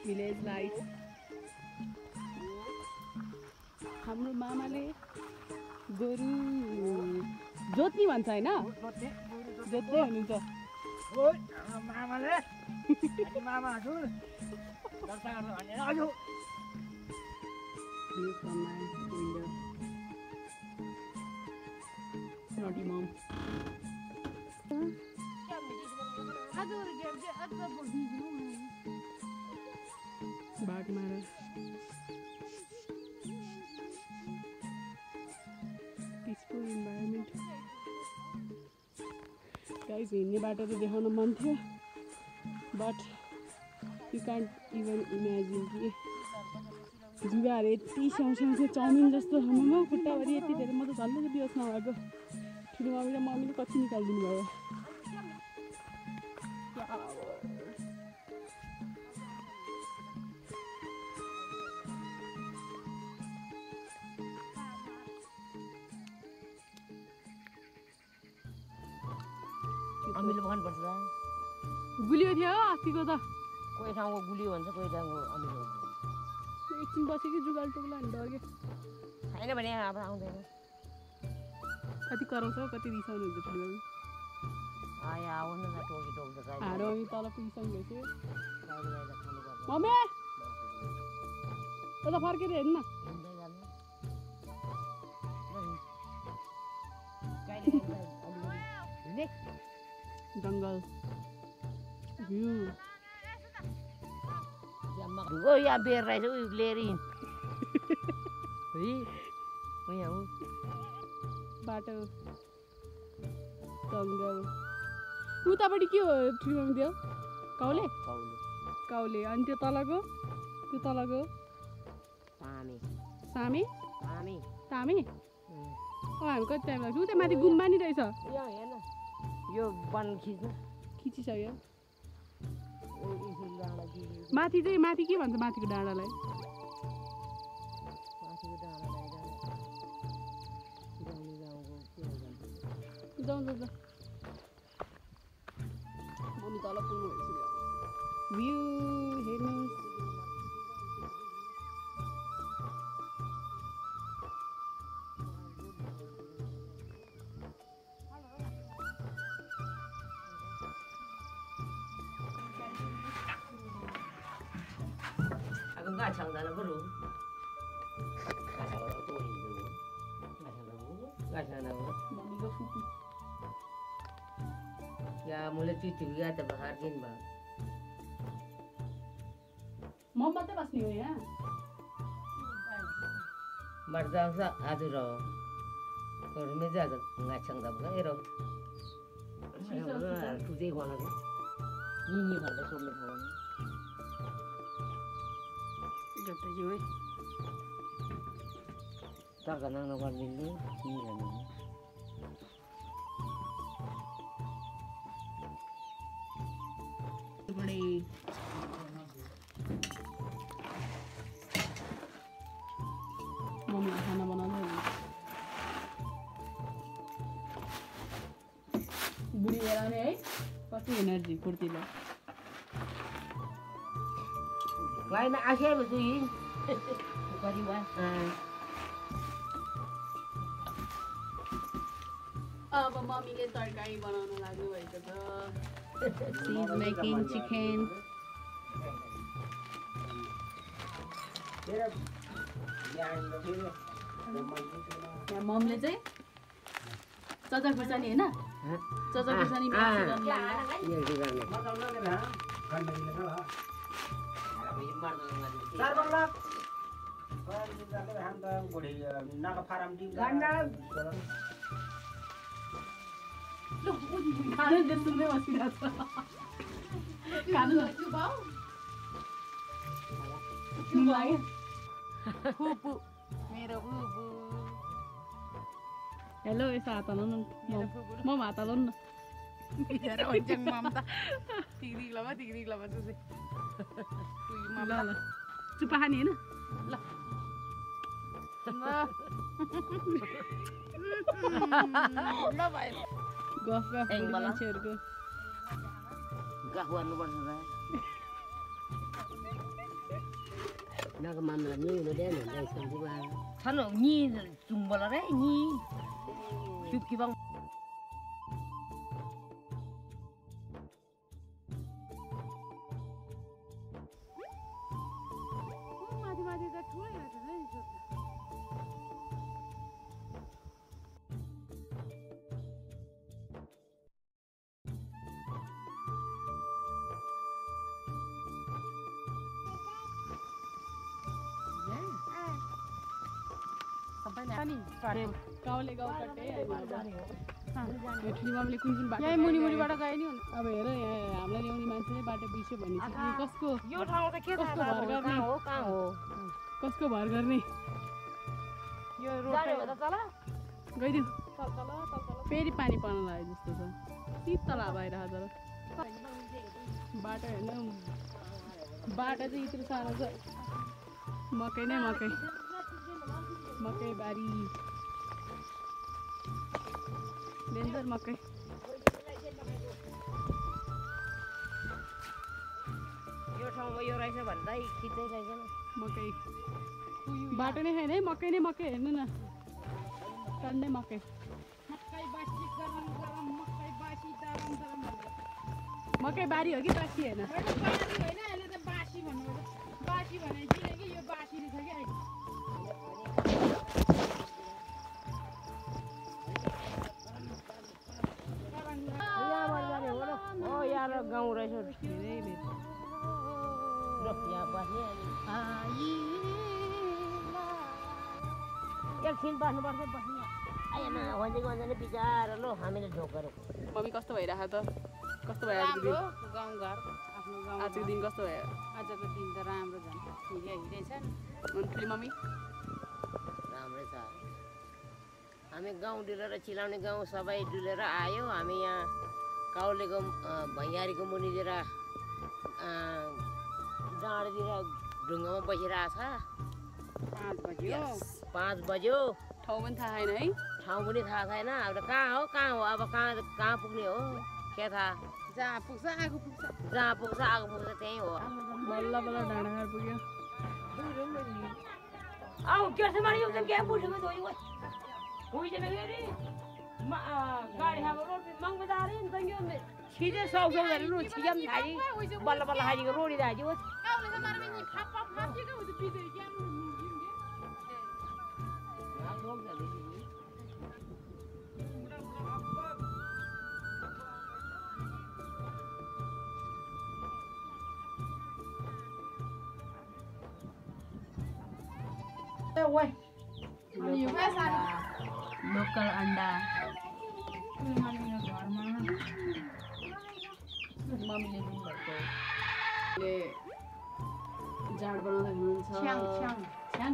Village life हाम्रो मामाले गोरु जोत्नी भन्छ हैन जोत्दै हुनुहुन्छ मामाले मामा हजुर दर्ता गर्नु भन्ने हजुर Naughty mom. Back matter. Peaceful environment. Guys, हिँड्ने बाटो त देखाउन मन थियो, but you can't even imagine कि जुगाहरू यति स्याउस्याउ चाउमिन जस्तो ठाउँमा खुट्टाभरि यति धेरै म त झन् बिहोस नभएको ठुलो मम्मी र मम्मीले कति निकालिदिनु भयो अमिलो भन्नुपर्छ गुलियो थियो अस्तिको त कोही ठाउँको गुलियो भन्छ कोही ठाउँको अमिलो भन्छ एकछिन बसेको जुगाल टोक्ला नि डग्यो छैन भने अब आउँदैन कति कराउँछ कति रिसाउनुहुन्छ ठुलो आयो आउनु न टोकी टोक्छ हाडो अनि तल पुगिसक्नु भएछ खानुपर्छ मम्मी यता फर्केर हेर्नु न हिँड्दै जानु जङ्गल भ्यू ढुगो यहाँ बेर रहेछ उयो लिएर हिँड यहाँ हो बाटो जङ्गल उतापट्टि के हो ठुलो दियो काउले काउले काउले अनि त्यो तलको तामे सामे तामे तामे हामी कति टाइम लाग्छ उता माथि गुम्बा नि रहेछ यहाँ हेर्न यो वन खिच्नु खिचिसक्यो यसरी डाँडा खिच्नु माथि चाहिँ माथि के भन्छ माथिको डाँडालाई माथिको डाँडालाई गाउँले गाउँको के भन्छ जाउँ मम्मी तल पुग्नु भइसक्यो भ्यू हेर्नुहोस् गाछाउँदैन बरु मम्मीको फुपू या मुले चिठी गया त बाहर दिन बा म मात्रै बस्ने हो यहाँ मर्दा आज रहो और में जा गाछाङ दब गएर तुझे गाना नि भन्दा सोध्नु पर्यो जता जो है तर्कना नगर्दिनु नि भन्नु बडे मम्मी खाना बनाउँदै बुढी बेलाउने है कति एनर्जी फुर्तिलो गाइन आशा बसु यी परिवार अब मम्मीले तरकारी बनाउन लाग्नु भएको छ She's making chicken. यहाँ ममले चाहिँ चचा खुर्सानी होइन चचा खुर्सानी खानु सुन्दै बसिरहेको छ खानु लाग्यो फुपू मेरो फुपू हेलो यसो हात हालौँ न म हात हालौँ न ल ल चुप्पा खाने होइन ल गफ गफ मान्छेहरूको गफ गर्नुपर्छ Naga mamla ni no den dai samji ba. Thano ni chungbola re ni. Chuki bang. माथि माथि त ठुलै रहेछ नि सोध्नु गाउँले गाउँ कट्टे ठुली मामले कुन कुन बाटो यही मुनि मुनिबाट गए नि अब हेर यहाँ हामीलाई ल्याउने मान्छेले बाटो बिर्स्यो भने चाहिँ कसको यो ठाउँ त के थाहा भर गर्ने कहाँ हो कसको भर गर्ने यो रोड त चल गइदिउ फेरि पानी पर्न लाग्यो जस्तो छ शीतल हावा आइरहेको छ बाटो हेर्नु बाटो चाहिँ यत्रो सानो छ मकै नै मकै मकै बारी डेन्जर मकै यो ठाउँमा यो रहेछ भन्दा खिच्दै रहेछ मकै बाटो नै छैन है मकै नै मकै हेर्नु न टन्नै मकै मकै बारी हो कि बासी होइन गाउँ रहेछ एकछिन बस्नुपर्छ बस्ने आएन भन्छ बिचार लो हामीले ढोकर मम्मी कस्तो भइरहेको त कस्तो भयो आजको दिन गाउँघर आफ्नो गाउँ आजको दिन कस्तो भयो आजको दिन त राम्रो झन् हिँडेछ ठुली मम्मी राम्रै छ हामी गाउँ डुलेर चिलाउने गाउँ सबै डुलेर आयो हामी यहाँ काउलेको भैयारीको मुनितिर डाँडातिर ढुङ्गामा बसिरहेछ 5 बज्यो 5 बज्यो ठाउँ पनि थाहा छैन है ठाउँ पनि थाहा छैन अब त कहाँ हो अब कहाँ पुग्ने हो के थाहा जहाँ पुग्छ आगो पुग्छ जहाँ पुग्छ आगो पुग्छ त्यहीँ हो बल्ल बल्ल डाँडाघाट पुग्यो आऊ केर्छ मारी हुन्छ के बुढ्छमा दोइ ओइ होइ जने गरी गाडी हाम्रो रोड मंग बजार नि तंग्यो में छिजे सौ गरी रो छिगम खाई बल्ल बल्ल खाई रोडी दाजी ओ काउले त मार्मे नि फाप फाप फापिएको हुन्छ पिजे के ओइ यो लोकल अंडा मम्मीको घरमा मम्मीले दिनुभएको जाँड बनाउँदै हुनुहुन्छ छ्याङ छ्याङ छ्याङ